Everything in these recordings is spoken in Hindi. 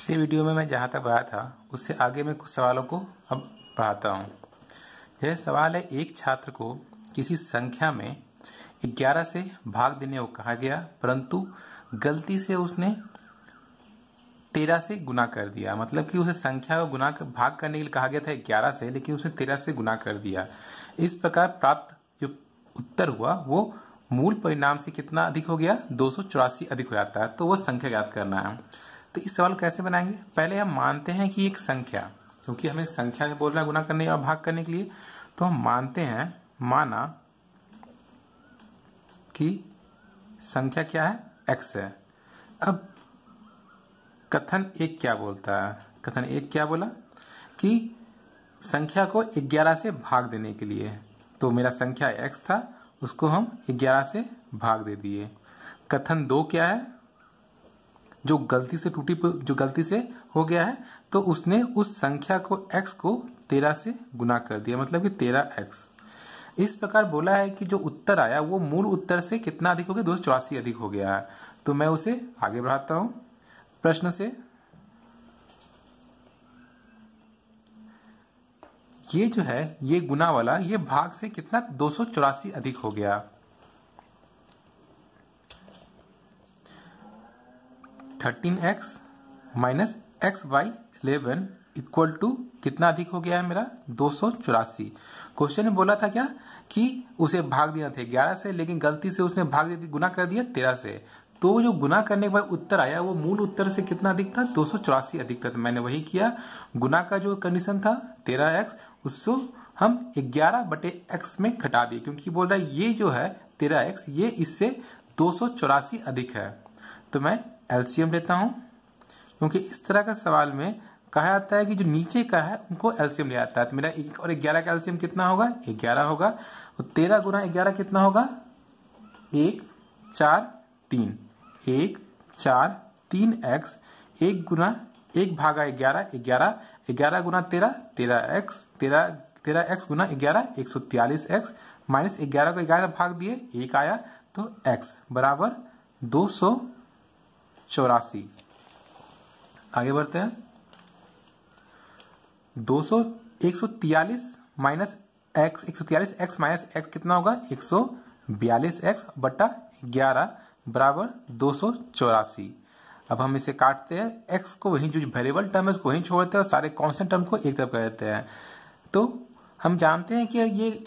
पिछले वीडियो में मैं जहाँ तक पढ़ाया था उससे आगे मैं कुछ सवालों को अब पढ़ाता हूँ। यह सवाल है, एक छात्र को किसी संख्या में 11 से भाग देने को कहा गया, परंतु गलती से उसने 13 से गुना कर दिया। मतलब कि उसे संख्या को भाग करने के लिए कहा गया था 11 से, लेकिन उसने 13 से गुना कर दिया। इस प्रकार प्राप्त जो उत्तर हुआ वो मूल परिणाम से कितना अधिक हो गया, 284 अधिक हो जाता है। तो वो संख्या ज्ञात करना है। तो इस सवाल कैसे बनाएंगे? पहले हम मानते हैं कि एक संख्या, क्योंकि हमें संख्या से बोल रहा है गुना करने और भाग करने के लिए, तो हम मानते हैं, माना कि संख्या क्या है, x है। अब कथन एक क्या बोलता है? कथन एक क्या बोला कि संख्या को 11 से भाग देने के लिए, तो मेरा संख्या x था, उसको हम 11 से भाग दे दिए। कथन दो क्या है? जो गलती से हो गया है, तो उसने उस संख्या को x को 13 से गुना कर दिया, मतलब कि 13x। इस प्रकार बोला है कि जो उत्तर आया वो मूल उत्तर से कितना अधिक हो गया, 284 अधिक हो गया है। तो मैं उसे आगे बढ़ाता हूं प्रश्न से। ये जो है, ये गुना वाला, ये भाग से कितना, 284 अधिक हो गया। 13x minus x by 11 equal to कितना अधिक हो गया है मेरा, 284। क्वेश्चन में बोला था क्या कि उसे भाग दिया था 11 से, लेकिन गलती से उसने भाग दे गुना कर दिया 13 से। तो जो गुना करने के बाद उत्तर आया वो मूल उत्तर से कितना अधिक था, 284 अधिक था। तो मैंने वही किया, गुना का जो कंडीशन था 13x, उसको हम 11/x में घटा दिए, क्योंकि बोल रहा है ये जो है 13x, ये इससे 284 अधिक है। तो मैं एलसीएम लेता हूं, क्योंकि इस तरह का सवाल में कहा जाता है कि जो नीचे का है उनको एलसीएम ले आता है। तो मेरा 1 और 11 का एलसीएम कितना होगा, 11 होगा। तो 13 गुना 11 कितना होगा, 1 4 3, 1 4 3x, 1 गुना 1 भागा 11, 11 गुना 13, 13x गुना 11, 143x, माइनस 11 को 11 भाग दिए, 1 आया, तो x बराबर 284। आगे बढ़ते हैं। 143 minus x, 143x minus x कितना होगा, 142x बटा 11 बराबर 284। अब हम इसे काटते हैं, x को वहीं, जो वेरिएबल टर्म है उसको वहीं छोड़ते हैं और सारे कांस्टेंट टर्म को एक तरफ कर देते हैं। तो हम जानते हैं कि ये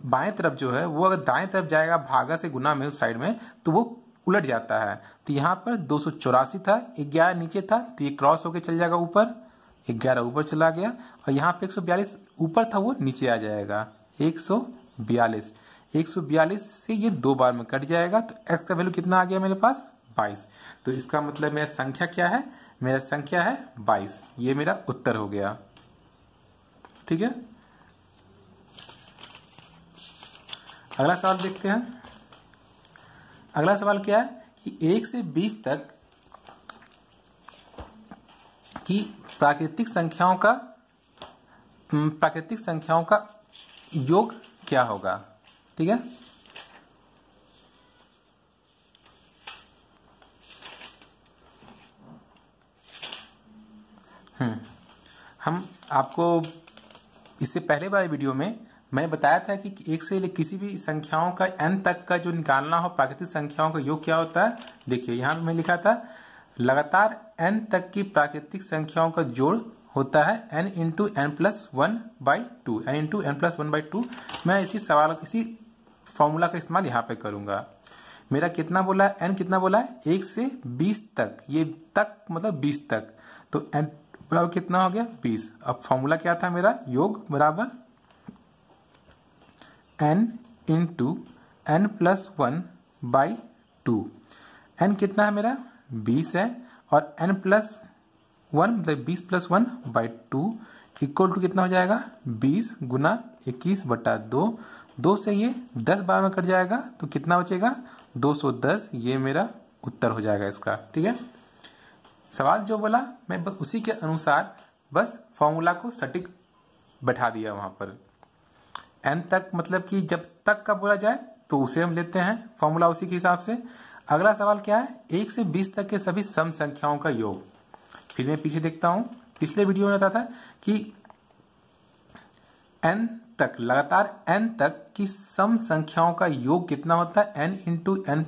बाएं तरफ जो है वो अगर दाएं तरफ जाएगा भागा से गुना में, उस साइड में, तो वो उलट जाता है। तो यहाँ पर 284 था, 11 नीचे था, तो ये क्रॉस होके चल जाएगा ऊपर, 11 ऊपर चला गया, और यहाँ पे 142 ऊपर था वो नीचे आ जाएगा, 142 से ये 2 बार में कट जाएगा। तो x का वैल्यू कितना आ गया मेरे पास, 22। तो इसका मतलब मेरा संख्या क्या है, मेरा संख्या है 22। ये मेरा उत्तर हो गया। ठीक है, अगला सवाल देखते हैं। अगला सवाल क्या है कि 1 से 20 तक की प्राकृतिक संख्याओं का योग क्या होगा। ठीक है, हम आपको इससे पहले वाले वीडियो में मैंने बताया था कि 1 से किसी भी संख्याओं का n तक का जो निकालना हो प्राकृतिक संख्याओं का योग क्या होता है। देखिए यहाँ पे मैं लिखा था, लगातार n तक की प्राकृतिक संख्याओं का जोड़ होता है n into n plus 1/2, n into n plus 1/2। मैं इसी फॉर्मूला का इस्तेमाल यहाँ पे करूंगा। मेरा कितना बोला है, n कितना बोला है, 1 से 20 तक, ये तक मतलब 20 तक, तो n बराबर कितना हो गया, 20। अब फॉर्मूला क्या था मेरा, योग बराबर n into n plus 1/2। n कितना है मेरा, 20 है, और n प्लस 1 मतलब 20 प्लस 1/2 इक्वल टू कितना हो जाएगा, 20 गुना 21/2। 2 से ये 10 बार में कट जाएगा, तो कितना बचेगा, 210। ये मेरा उत्तर हो जाएगा इसका। ठीक है, सवाल जो बोला मैं बस उसी के अनुसार बस फॉर्मूला को सटीक बैठा दिया वहां पर। n तक मतलब कि जब तक का बोला जाए तो उसे हम लेते हैं फॉर्मूला उसी के हिसाब से। अगला सवाल क्या है, 1 से 20 तक के सभी सम संख्याओं का योग। फिर मैं पीछे देखता हूं, पिछले वीडियो में बताया था कि n तक, लगातार n तक की सम संख्याओं का योग कितना होता है, n इंटू एन,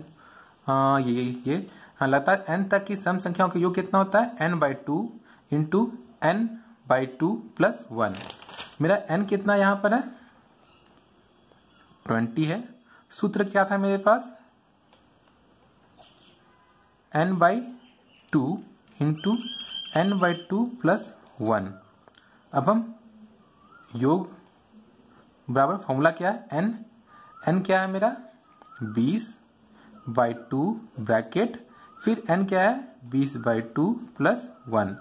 लगातार n तक की सम संख्याओं का योग कितना होता है, n/2 इंटू n/2 प्लस 1। मेरा n कितना यहां पर है, 20 है। सूत्र क्या था मेरे पास, n/2 इंटू n/2 प्लस 1। अब हम योग बराबर फॉर्मूला क्या है, n क्या है मेरा 20/2 ब्रैकेट, फिर n क्या है 20/2 प्लस 1।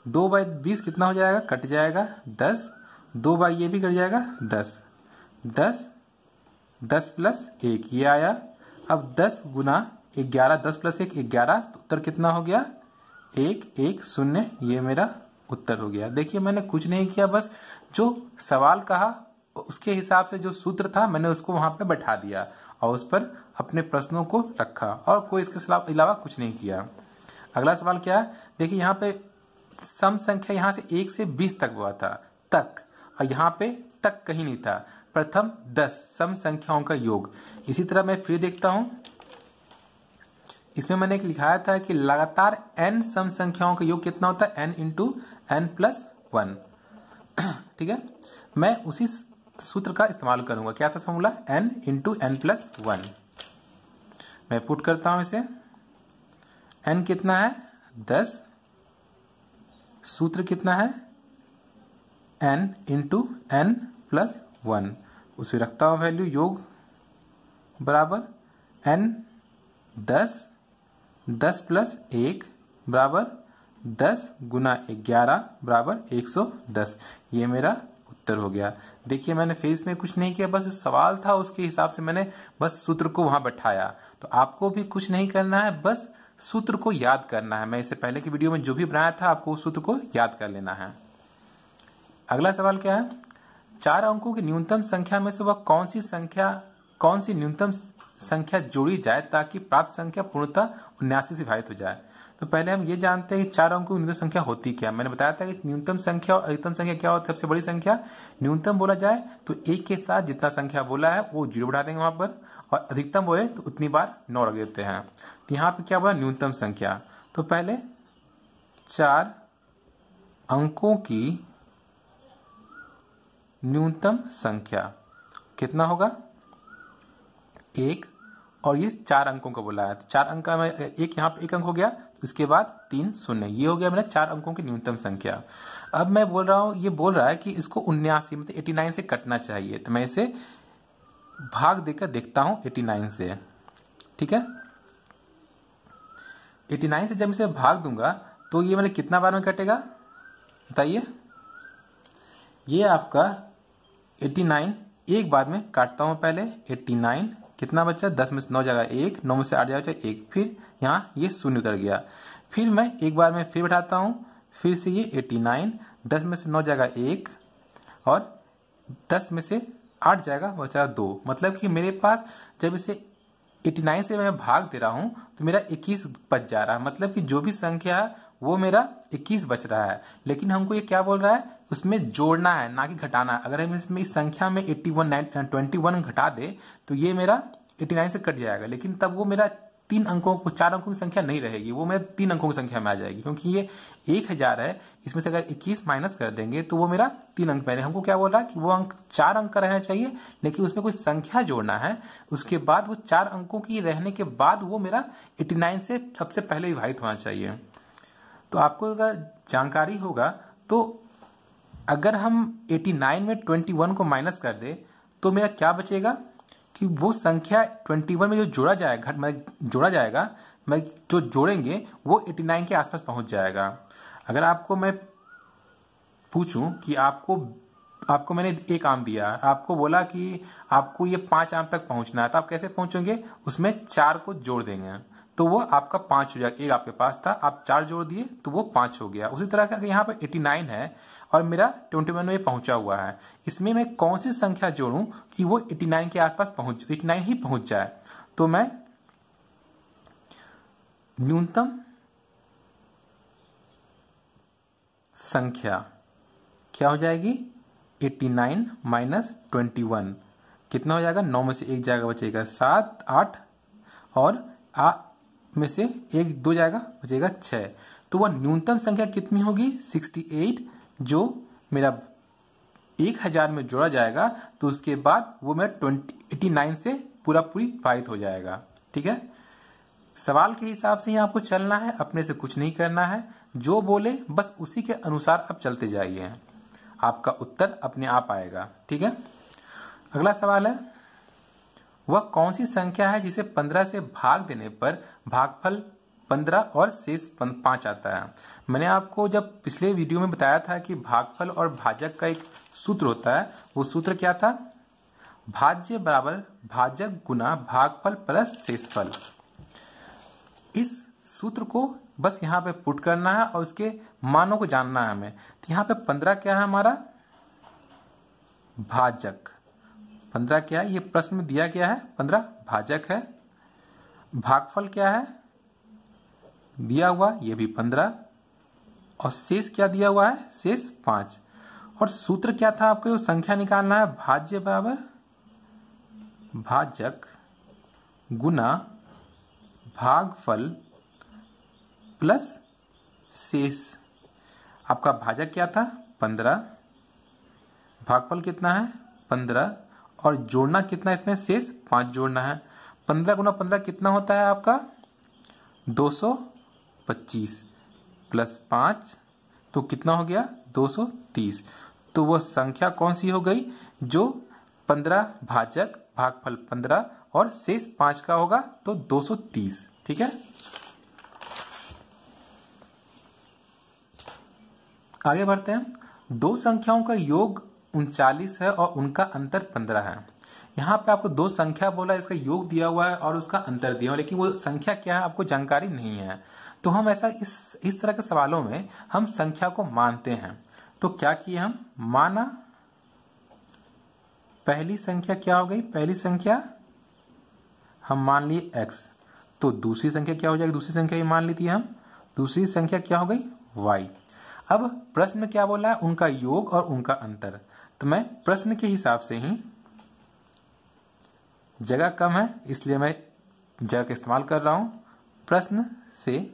2/20 कितना हो जाएगा, कट जाएगा 10, 2 बाई ये भी कट जाएगा 10, 10 10 प्लस 1 ये आया। अब 10 गुना 11, 10 प्लस 1 11, तो उत्तर कितना हो गया 110, ये मेरा उत्तर हो गया। देखिए मैंने कुछ नहीं किया, बस जो सवाल कहा उसके हिसाब से जो सूत्र था मैंने उसको वहां पे बैठा दिया और उस पर अपने प्रश्नों को रखा और कोई इसके अलावा कुछ नहीं किया। अगला सवाल क्या है, देखिए यहाँ पे सम संख्या यहाँ से 1 से 20 तक हुआ था, तक, और यहाँ पे तक कहीं नहीं था। प्रथम 10 सम संख्याओं का योग। इसी तरह मैं फिर देखता हूं, इसमें मैंने एक लिखाया था कि लगातार n सम संख्याओं का योग कितना होता है, n इंटू एन प्लस 1। ठीक है, मैं उसी सूत्र का इस्तेमाल करूंगा। क्या था formula, n into n plus 1। मैं पुट करता हूं इसे, n कितना है 10, सूत्र कितना है n इंटू एन प्लस 1, उसे रखता हूं वैल्यू, योग बराबर n 10 प्लस 1 बराबर 10 गुना 11 बराबर 110, ये मेरा उत्तर हो गया। देखिए मैंने फेस में कुछ नहीं किया, बस सवाल था उसके हिसाब से मैंने बस सूत्र को वहां बैठाया। तो आपको भी कुछ नहीं करना है, बस सूत्र को याद करना है। मैं इससे पहले की वीडियो में जो भी बनाया था आपको उस सूत्र को याद कर लेना है। अगला सवाल क्या है, 4 अंकों की न्यूनतम संख्या में से वह कौन सी न्यूनतम संख्या जोड़ी जाए ताकि प्राप्त संख्या पूर्णतः 79 से विभाजित हो जाए। तो पहले हम ये जानते हैं कि 4 अंकों की न्यूनतम संख्या होती क्या। मैंने बताया था कि न्यूनतम संख्या और अधिकतम संख्या क्या होती है, सबसे बड़ी संख्या। न्यूनतम बोला जाए तो 1 के साथ जितना संख्या बोला है वो 0 बढ़ा देंगे वहां पर, और अधिकतम बोले तो उतनी बार 9 रख देते हैं। तो यहाँ पे क्या बोला, न्यूनतम संख्या। तो पहले 4 अंकों की न्यूनतम संख्या कितना होगा, 1, और ये 4 अंकों का बोला है। तो 4 अंक में एक यहाँ पे 1 अंक हो गया, उसके बाद 3 शून्य, ये हो गया मेरा 4 अंकों की न्यूनतम संख्या। अब मैं बोल रहा हूं, ये बोल रहा है कि इसको 79 मतलब 89 से कटना चाहिए। तो मैं इसे भाग देकर देखता हूं 89 से। ठीक है, 89 से जब इसे भाग दूंगा तो ये मैंने कितना बार में कटेगा बताइए। ये आपका 89 एक बार में काटता हूं। पहले 89 कितना बचा, 10 में से 9 जाएगा 1, 9 में से 8 जाएगा 1, फिर यहाँ ये 0 उतर गया। फिर मैं एक बार में फिर बैठाता हूं, फिर से ये 89, 10 में से 9 जाएगा 1 और 10 में से 8 जाएगा बचा 2। मतलब कि मेरे पास जब इसे 89 से मैं भाग दे रहा हूं तो मेरा 21 बच जा रहा है। मतलब कि जो भी संख्या है वो मेरा 21 बच रहा है। लेकिन हमको ये क्या बोल रहा है, उसमें जोड़ना है ना कि घटाना। अगर हम इसमें इस संख्या में 21 घटा दे तो ये मेरा 89 से कट जाएगा, लेकिन तब वो मेरा 4 अंकों की संख्या नहीं रहेगी, वो मेरा 3 अंकों की संख्या में आ जाएगी। क्योंकि ये 1000 है, इसमें से अगर 21 माइनस कर देंगे तो वो मेरा 3 अंक में। हमको क्या बोल रहा है कि वो अंक 4 अंक का रहना चाहिए, लेकिन उसमें कोई संख्या जोड़ना है। उसके बाद वो 4 अंकों की रहने के बाद वो मेरा 89 से सबसे पहले विभाजित होना चाहिए। तो आपको अगर जानकारी होगा तो अगर हम 89 में 21 को माइनस कर दे तो मेरा क्या बचेगा कि वो संख्या 21 में जो जोड़ा जाएगा मैं जो जोड़ेंगे वो 89 के आसपास पहुंच जाएगा। अगर आपको मैं पूछूं कि आपको मैंने एक आम दिया, आपको बोला कि आपको ये 5 आम तक पहुंचना है, तो आप कैसे पहुंचोगे, उसमें 4 को जोड़ देंगे तो वो आपका 5 हो जाएगा। एक आपके पास था, आप 4 जोड़ दिए तो वो 5 हो गया। उसी तरह करके यहाँ पर 89 है और मेरा 21 में पहुंचा हुआ है। इसमें मैं कौन सी संख्या जोड़ूं कि वो 89 के आसपास 89 ही पहुंच जाए। तो मैं न्यूनतम संख्या क्या हो जाएगी 89 माइनस 21 कितना हो जाएगा 9 में से एक जाएगा बचेगा 7 8 और में से एक 2 जाएगा बचेगा 6। तो वह न्यूनतम संख्या कितनी होगी 68 जो मेरा 1000 में जोड़ा जाएगा तो उसके बाद वो मेरा 89 से पूरा पूरी भारित हो जाएगा। ठीक है, सवाल के हिसाब से ही आपको चलना है, अपने से कुछ नहीं करना है, जो बोले बस उसी के अनुसार आप चलते जाइए, आपका उत्तर अपने आप आएगा। ठीक है, अगला सवाल है वह कौन सी संख्या है जिसे 15 से भाग देने पर भागफल 15 और शेष 5 आता है। मैंने आपको जब पिछले वीडियो में बताया था कि भागफल और भाजक का एक सूत्र होता है, वो सूत्र क्या था, भाज्य बराबर भाजक गुना भागफल प्लस शेषफल। इस सूत्र को बस यहाँ पे पुट करना है और उसके मानों को जानना है हमें। तो यहाँ पे 15 क्या है हमारा भाजक, 15 क्या है ये प्रश्न में दिया गया है, 15 भाजक है। भागफल क्या है दिया हुआ, ये भी 15 और शेष क्या दिया हुआ है शेष 5। और सूत्र क्या था आपको संख्या निकालना है, भाज्य बराबर भाजक गुना भागफल प्लस शेष। आपका भाजक क्या था 15, भागफल कितना है 15 और जोड़ना कितना इसमें शेष 5 जोड़ना है। 15 गुना 15 कितना होता है आपका 225 प्लस 5 तो कितना हो गया 230। तो वो संख्या कौन सी हो गई जो 15 भाजक भागफल 15 और शेष 5 का होगा तो 230। ठीक है, आगे बढ़ते हैं। दो संख्याओं का योग 39 है और उनका अंतर 15 है। यहाँ पे आपको दो संख्या बोला, इसका योग दिया हुआ है और उसका अंतर दिया हुआ है, लेकिन वो संख्या क्या है आपको जानकारी नहीं है। तो हम ऐसा इस तरह के सवालों में हम संख्या को मानते हैं। तो क्या किए हम, माना पहली संख्या क्या हो गई, पहली संख्या हम मान लिए x, तो दूसरी संख्या क्या हो जाएगी, दूसरी संख्या ही मान ली थी हम, दूसरी संख्या क्या हो गई y। अब प्रश्न में क्या बोला है, उनका योग और उनका अंतर। तो मैं प्रश्न के हिसाब से ही, जगह कम है इसलिए मैं जगह का इस्तेमाल कर रहा हूं, प्रश्न से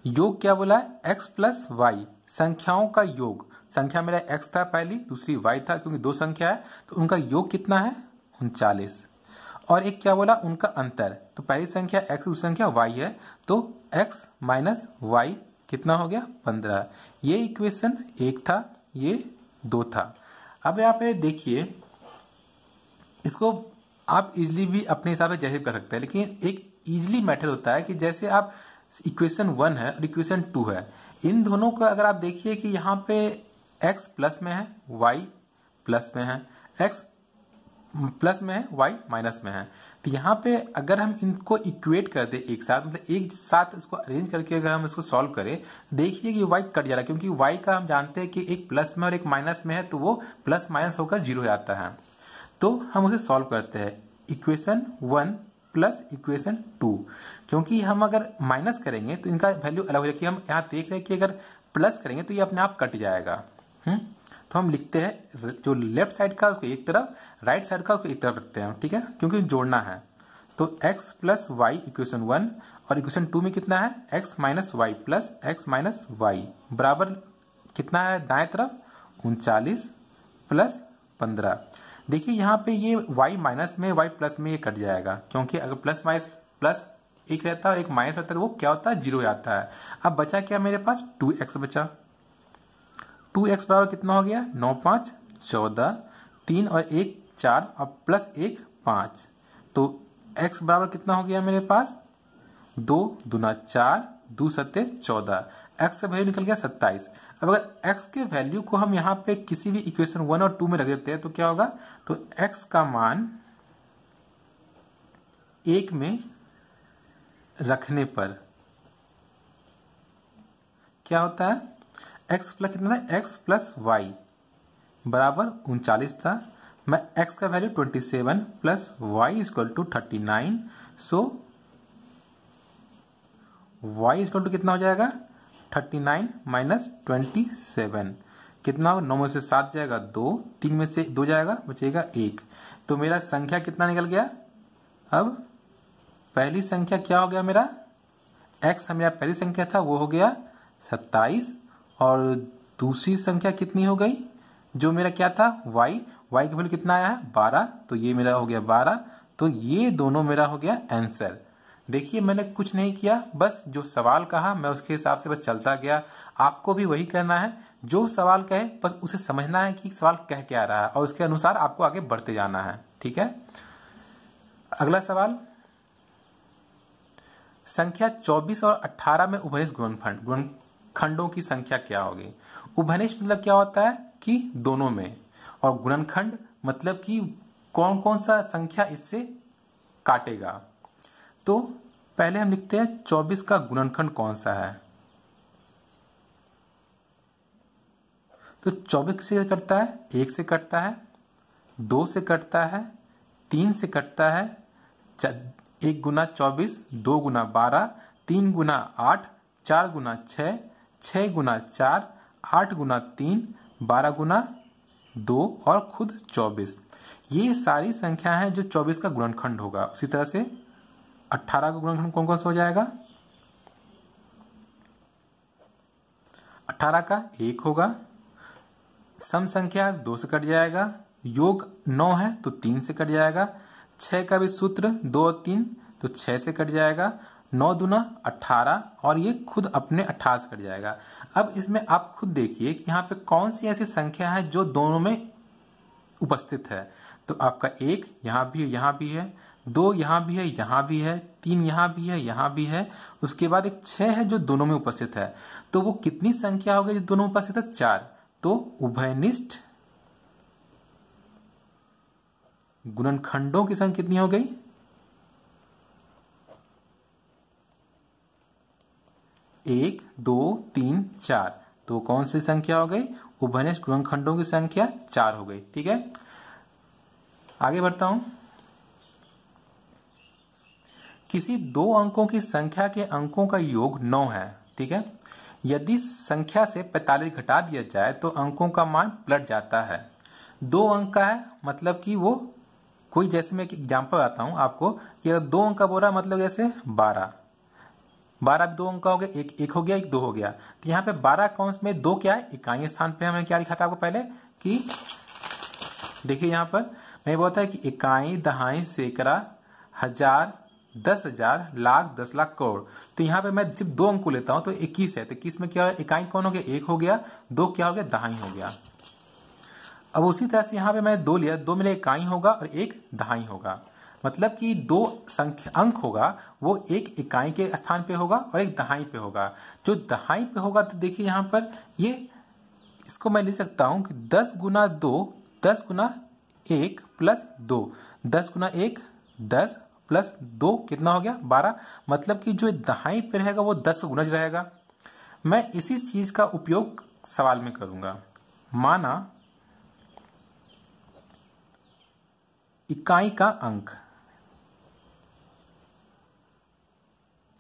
योग क्या बोला है x प्लस वाई, संख्याओं का योग। संख्या मेरा x था पहली, दूसरी y था, क्योंकि दो संख्या है तो उनका योग कितना है 39। और एक क्या बोला उनका अंतर, तो पहली संख्या x दूसरी संख्या y है तो x माइनस वाई कितना हो गया 15। ये इक्वेशन 1 था, ये 2 था। अब यहाँ पे देखिए, इसको आप इजीली भी अपने हिसाब से जैसे कर सकते हैं, लेकिन एक इजीली मेथड होता है कि जैसे आप इक्वेशन 1 है और इक्वेशन 2 है, इन दोनों को अगर आप देखिए कि यहाँ पे x प्लस में है y प्लस में है, x प्लस में है y माइनस में है, तो यहाँ पे अगर हम इनको इक्वेट कर दे एक साथ, मतलब एक साथ इसको अरेंज करके अगर हम इसको सॉल्व करें, देखिए कि y कट जा रहा है, क्योंकि y का हम जानते हैं कि एक प्लस में और एक माइनस में है तो वो प्लस माइनस होकर 0 हो जाता है। तो हम उसे सॉल्व करते हैं, इक्वेशन 1 प्लस इक्वेशन 2, क्योंकि हम अगर माइनस करेंगे तो इनका वैल्यू अलग हो जाएगी। हम यहाँ देख रहे हैं कि अगर प्लस करेंगे तो ये अपने आप कट जाएगा। तो हम लिखते हैं जो लेफ्ट साइड का उसको एक तरफ, राइट साइड का उसको एक तरफ रखते हैं, ठीक है, क्योंकि जोड़ना है। तो x प्लस वाई इक्वेशन 1 और इक्वेशन 2 में कितना है x minus y plus x minus y बराबर कितना है दाएं तरफ 39 प्लस 15। देखिए यहाँ पे ये y माइनस में y प्लस में ये कट जाएगा, क्योंकि अगर प्लस माइनस प्लस एक रहता है और एक माइनस रहता है तो वो क्या होता है 0 हो जाता है। अब बचा क्या मेरे पास 2x बचा, 2x बराबर कितना हो गया 9 5 14, 3 और 1 4 और प्लस 1 5। तो x बराबर कितना हो गया मेरे पास 2 दूना 4 2 सत्ते 14, x का वैल्यू निकल गया 27। अब अगर x के वैल्यू को हम यहाँ पे किसी भी इक्वेशन 1 और 2 में रख देते हैं तो क्या होगा, तो x का मान 1 में रखने पर क्या होता है, x प्लस कितना था x प्लस वाई बराबर 39 था। मैं x का value 27 plus y equal to 39, so y equal to कितना हो जाएगा 39 माइनस 27 कितना होगा? 9 में से 7 जाएगा 2, 3 में से 2 जाएगा, बचेगा 1। तो मेरा संख्या कितना निकल गया? अब पहली संख्या क्या हो गया मेरा? x मेरा पहली संख्या था वो हो गया 27 और दूसरी संख्या कितनी हो गई? जो मेरा क्या था? y की वैल्यू कितना आया है? 12। तो ये मेरा हो गया 12। तो ये दोनों मेरा हो गया आंसर। देखिए मैंने कुछ नहीं किया, बस जो सवाल कहा मैं उसके हिसाब से बस चलता गया। आपको भी वही करना है, जो सवाल कहे बस उसे समझना है कि सवाल कह क्या रहा है और उसके अनुसार आपको आगे बढ़ते जाना है। ठीक है, अगला सवाल, संख्या 24 और 18 में उभयनिष्ठ गुणनखंडों की संख्या क्या होगी? उभयनिष्ठ मतलब क्या होता है कि दोनों में, और गुणनखंड मतलब कि कौन कौन सा संख्या इससे काटेगा। तो पहले हम लिखते हैं 24 का गुणनखंड कौन सा है। तो 24 से कटता है, 1 से कटता है, 2 से कटता है, 3 से कटता है, 1 गुना 24, 2 गुना 12, 3 गुना 8, 4 गुना 6, 6 गुना 4, 8 गुना 3, 12 गुना 2 और खुद 24। ये सारी संख्या है जो 24 का गुणनखंड होगा। उसी तरह से 18 का गुणनखंड कौन कौन सा हो जाएगा? 18 का 1 होगा, सम संख्या 2 से कट जाएगा, योग 9 है तो 3 से कट जाएगा, 6 का भी सूत्र 2 और 3 तो 6 से कट जाएगा, 9 दूना 18 और ये खुद अपने 18 से कट जाएगा। अब इसमें आप खुद देखिए कि यहाँ पे कौन सी ऐसी संख्या है जो दोनों में उपस्थित है। तो आपका 1 यहाँ भी है, 2 यहाँ भी है, यहाँ भी है, 3 यहाँ भी है, यहाँ भी है, उसके बाद एक 6 है जो दोनों में उपस्थित है। तो वो कितनी संख्या हो गई जो दोनों में उपस्थित है? 4। तो उभयनिष्ठ गुणनखंडों की संख्या कितनी हो गई? 1, 2, 3, 4। तो कौन सी संख्या हो गई? उभयनिष्ठ गुणनखंडों की संख्या 4 हो गई। ठीक है, आगे बढ़ता हूं। किसी 2 अंकों की संख्या के अंकों का योग 9 है। ठीक है, यदि संख्या से 45 घटा दिया जाए तो अंकों का मान पलट जाता है। 2 अंक का है मतलब कि वो कोई, जैसे मैं एक एग्जाम्पल आता हूं आपको कि 2 अंक का बोल रहा मतलब जैसे 12 2 अंक का हो गया, एक हो गया, एक 2 हो गया। तो यहाँ पे 12 कौन में 2 क्या है? इकाई स्थान पे हमने क्या लिखा था आपको पहले कि देखिए यहाँ पर मैं बोलता है कि इकाई, दहाई, सैकड़ा, हजार, 10,000, लाख, 10 लाख, करोड़। तो यहाँ पे मैं सिर्फ 2 अंक को लेता हूं तो 21 है। तो 21 में क्या है? इकाई कौन हो गया? 1 हो गया, 2 क्या हो गया? दहाई हो गया। अब उसी तरह से यहाँ पे मैं 2 लिया, 2 मेरा इकाई होगा और 1 दहाई होगा। मतलब कि 2 संख्या अंक होगा वो एक इकाई के स्थान पे होगा और एक दहाई पे होगा। जो दहाई पे होगा तो देखिए यहाँ पर ये, इसको मैं लिख सकता हूं कि 10 गुना 2, 10 गुना 1 प्लस 2, 10 गुना 1 10 प्लस 2 कितना हो गया? 12। मतलब कि जो दहाई पे रहेगा वो 10 गुना रहेगा। मैं इसी चीज का उपयोग सवाल में करूंगा। माना इकाई का अंक,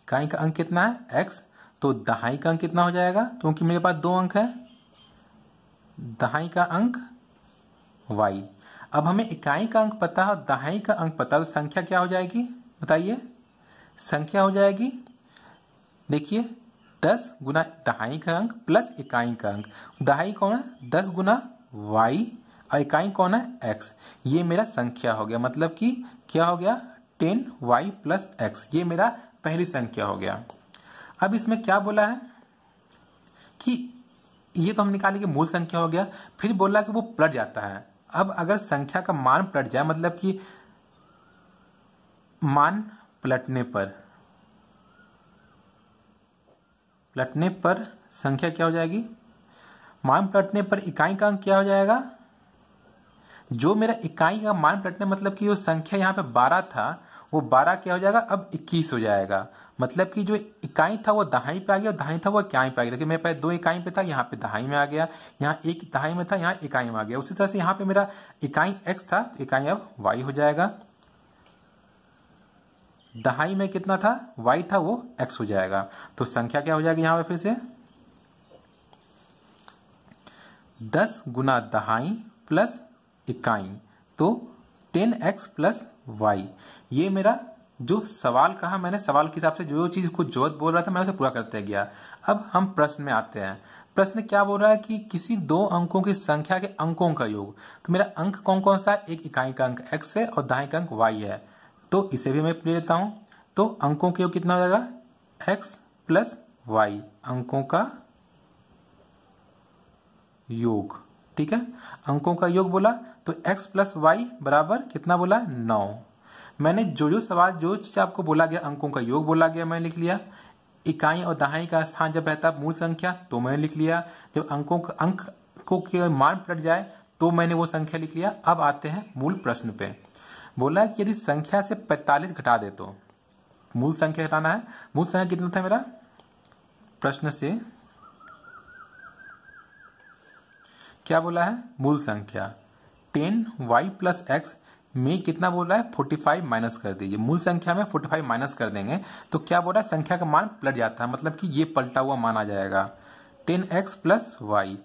इकाई का अंक कितना है? x। तो दहाई का अंक कितना हो जाएगा? क्योंकि मेरे पास 2 अंक है, दहाई का अंक y। अब हमें इकाई का अंक पता है, दहाई का अंक पता है, तो संख्या क्या हो जाएगी बताइए? संख्या हो जाएगी, देखिए 10 गुना दहाई का अंक प्लस इकाई का अंक। दहाई कौन है? 10 गुना y और इकाई कौन है? x। ये मेरा संख्या हो गया, मतलब कि क्या हो गया? 10y plus x। ये मेरा पहली संख्या हो गया। अब इसमें क्या बोला है कि ये तो हम निकाले कि मूल संख्या हो गया, फिर बोला कि वो पलट जाता है। अब अगर संख्या का मान पलट जाए, मतलब कि मान पलटने पर संख्या क्या हो जाएगी? मान पलटने पर इकाई का अंक क्या हो जाएगा? जो मेरा इकाई का मान पलटने मतलब कि वो संख्या यहाँ पे 12 था, वो 12 क्या हो जाएगा? अब 21 हो जाएगा। मतलब कि जो इकाई था वो दहाई पे आ गया और दहाई था वो इकाई पे आ गया। देखिए मेरे पास 2 इकाई पे था, यहाँ पे दहाई में आ गया, यहाँ 1 दहाई में था, यहाँ इकाई में आ गया। उसी तरह से यहाँ पे मेरा इकाई x था, इकाई अब y हो जाएगा। दहाई में कितना था? y था, वो x हो जाएगा। तो संख्या क्या हो जाएगी यहाँ पे फिर से? 10 गुना दहाई प्लस इकाई, तो 10x प्लस वाई। ये मेरा जो सवाल कहा मैंने, सवाल के हिसाब से जो चीज को जोत बोल रहा था मैंने उसे पूरा करते गया। अब हम प्रश्न में आते हैं। प्रश्न क्या बोल रहा है कि किसी दो अंकों की संख्या के अंकों का योग। तो मेरा अंक कौन कौन सा है, एक इकाई का अंक x है और दहाई का अंक y है, तो इसे भी मैं ले लेता हूं। तो अंकों का योग कितना हो जाएगा, x प्लस वाई, अंकों का योग। ठीक है, अंकों का योग बोला तो x प्लस वाई बराबर कितना बोला, 9। मैंने जो सवाल जो चीज आपको बोला गया, अंकों का योग बोला गया, मैंने लिख लिया। इकाई और दहाई का स्थान जब रहता है मूल संख्या तो मैंने लिख लिया। जब अंकों के मान पलट जाए तो मैंने वो संख्या लिख लिया। अब आते हैं मूल प्रश्न पे। बोला कि यदि संख्या से 45 घटा दे तो मूल संख्या हटाना है। मूल संख्या कितना था मेरा, प्रश्न से क्या बोला है, मूल संख्या 10y प्लस एक्स में कितना बोल रहा है, 45 माइनस कर दीजिए। मूल संख्या में 45 माइनस कर देंगे तो क्या बोल रहा है, संख्या का मान पलट जाता है, मतलब कि ये पलटा हुआ मान आ जाएगा 10x प्लस वाई।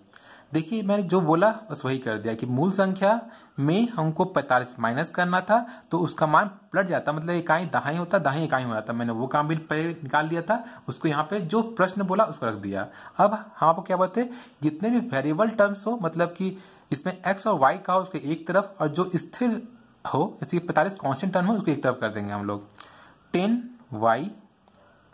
देखिए मैंने जो बोला बस वही कर दिया कि मूल संख्या में हमको 45 माइनस करना था तो उसका मान पलट जाता, मतलब इकाई दहाई होता, दहाई इकाई हो जाता। मैंने वो काम भी पहले निकाल दिया था, उसको यहाँ पे जो प्रश्न बोला उसको रख दिया। अब हम आपको क्या बोलते हैं, जितने भी वेरिएबल टर्म्स हो, मतलब कि इसमें x और y का हो उसके एक तरफ, और जो स्थिर हो इसकी 45 कांस्टेंट टर्म हो उसको एक तरफ कर देंगे हम लोग। 10y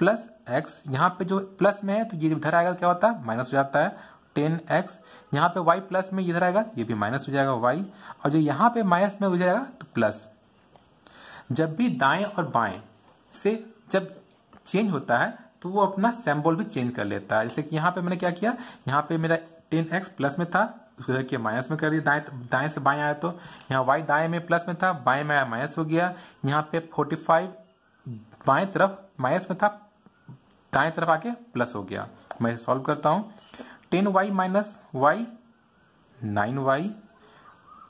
प्लस एक्स, यहाँ पे जो प्लस में है तो ये इधर आएगा क्या होता है, माइनस हो जाता है 10x। यहाँ पे y प्लस में इधर आएगा, ये भी माइनस हो जाएगा y, और जो यहाँ पे माइनस में हो जाएगा तो प्लस। जब भी दाएं और बाएं से जब चेंज होता है तो वो अपना सिंबल भी चेंज कर लेता है। जैसे कि यहाँ पे मैंने क्या किया, यहाँ पे मेरा 10x प्लस में था, उसको देखिए माइनस में कर दिया, दाएं से बाएं आया तो यहाँ y दाएं में प्लस में था, बाएं में आया माइनस हो गया। यहाँ पे 45 बाएं तरफ माइनस में था, दाएं तरफ आके प्लस हो गया। मैं सॉल्व करता हूँ, 10y minus y 9y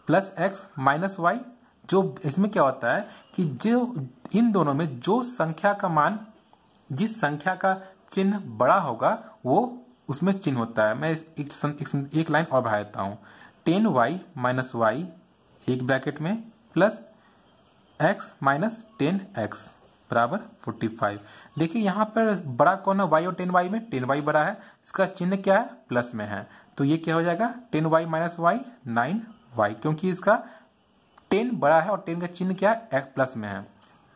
plus x minus y. जो इसमें क्या होता है कि जो इन दोनों में जो संख्या का मान, जिस संख्या का चिन्ह बड़ा होगा वो उसमें चिन्ह होता है। मैं एक लाइन और बढ़ा देता हूँ, 10y माइनस वाई एक ब्रैकेट में प्लस x माइनस 10x बराबर 45। देखिए यहाँ पर बड़ा कौन है, y और 10y में 10y बड़ा है, इसका चिन्ह क्या है, प्लस में है, तो ये क्या हो जाएगा 10y माइनस वाई 9y, क्योंकि इसका 10 बड़ा है और 10 का चिन्ह क्या है, प्लस में है,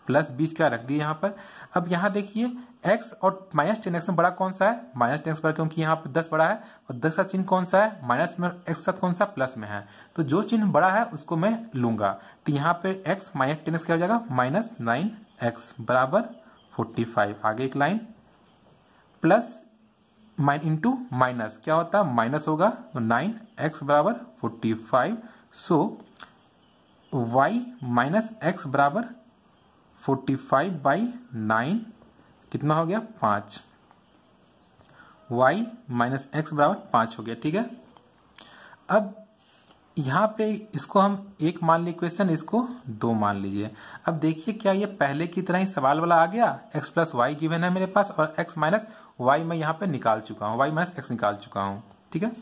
प्लस बीच का रख दिए यहाँ पर। अब यहाँ देखिए x और माइनस 10x में बड़ा कौन सा है, माइनस 10x बड़ा, क्योंकि यहाँ पर 10 बड़ा है और 10 का चिन्ह कौन सा है, माइनस में x साथ कौन सा, प्लस में है, तो जो चिन्ह बड़ा है उसको मैं लूंगा। तो यहाँ पे x माइनस 10x क्या हो जाएगा, माइनस 9x बराबर 45। आगे एक लाइन प्लस इंटू माइनस क्या होता है, माइनस होगा, तो 9x बराबर 45। सो y माइनस x बराबर 45 बाई 9 कितना हो गया, 5। y माइनस x बराबर 5 हो गया। ठीक है, अब यहाँ पे इसको हम एक मान ली इक्वेशन, इसको 2 मान लीजिए। अब देखिए क्या ये पहले की तरह ही सवाल वाला आ गया, x प्लस वाई गिवन है मेरे पास और x माइनस वाई मैं यहाँ पे निकाल चुका हूँ, y माइनस x निकाल चुका हूँ। ठीक है,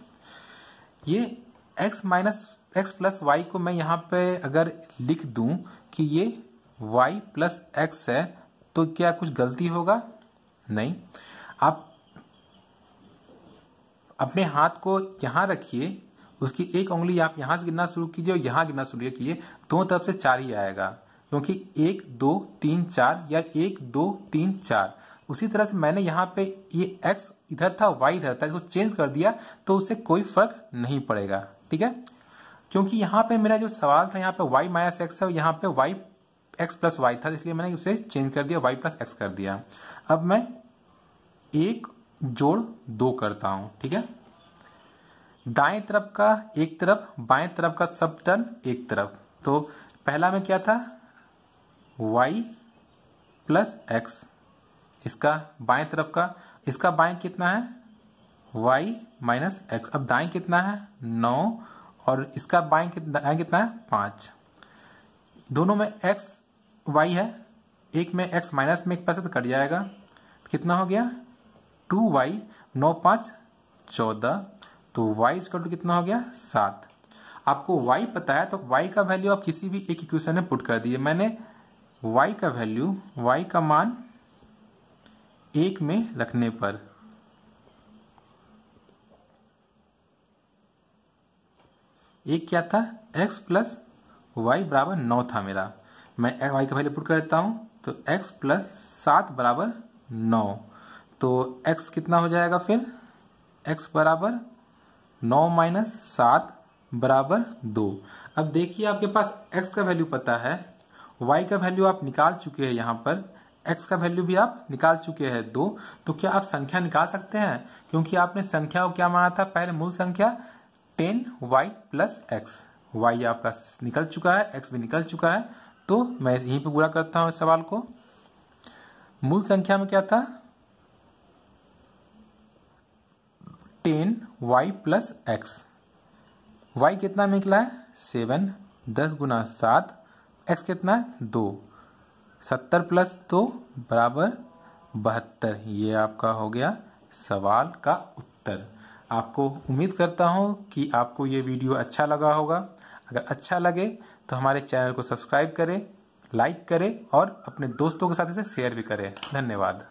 ये x minus x plus y को मैं यहाँ पे अगर लिख दूं कि ये y प्लस x है तो क्या कुछ गलती होगा, नहीं। आप अपने हाथ को यहाँ रखिए, उसकी एक उंगली आप यहाँ से गिनना शुरू कीजिए और यहाँ गिनना शुरू कीजिए, दोनों तरफ से 4 ही आएगा, क्योंकि 1 2 3 4 या 1 2 3 4। उसी तरह से मैंने यहाँ पे ये x इधर था y इधर था, इसको चेंज कर दिया तो उससे कोई फर्क नहीं पड़ेगा। ठीक है, क्योंकि यहाँ पे मेरा जो सवाल था यहाँ पे y माइनस एक्स है, यहाँ पे y x प्लस वाई था, इसलिए मैंने उसे चेंज कर दिया, y प्लस एक्स कर दिया। अब मैं 1 जोड़ 2 करता हूँ। ठीक है, दाएं तरफ का एक तरफ, बाएं तरफ का सब टर्म एक तरफ। तो पहला में क्या था, y प्लस एक्स, इसका बाएं तरफ का, इसका बाएं कितना है, y माइनस एक्स। अब दाएं कितना है, 9, और इसका बाएं कितना है, 5। दोनों में x y है, एक में x माइनस में एक पैसे तो कट जाएगा, कितना हो गया 2y, 9 5 14। तो y इक्वल टू कितना हो गया 7। आपको y पता है तो y का वैल्यू आप किसी भी एक इक्वेशन में पुट कर दिए। मैंने y का वैल्यू, y का मान 1 में रखने पर एक क्या था, x प्लस वाई बराबर 9 था मेरा। मैं y का वैल्यू पुट कर देता हूं तो x प्लस 7 बराबर 9। तो x कितना हो जाएगा फिर, x बराबर 9 माइनस 7 बराबर 2। अब देखिए आपके पास x का वैल्यू पता है, y का वैल्यू आप निकाल चुके हैं, यहाँ पर x का वैल्यू भी आप निकाल चुके हैं 2। तो क्या आप संख्या निकाल सकते हैं, क्योंकि आपने संख्या को क्या माना था, पहले मूल संख्या 10y प्लस x। y आपका निकल चुका है, x भी निकल चुका है, तो मैं यहीं पे पूरा करता हूं इस सवाल को। मूल संख्या में क्या था, 10y प्लस x। y कितना निकला है 7, 10 गुना 7, x कितना है 2, 70 प्लस 2 बराबर 72। ये आपका हो गया सवाल का उत्तर। आपको उम्मीद करता हूं कि आपको ये वीडियो अच्छा लगा होगा। अगर अच्छा लगे तो हमारे चैनल को सब्सक्राइब करें, लाइक करें और अपने दोस्तों के साथ इसे शेयर भी करें। धन्यवाद।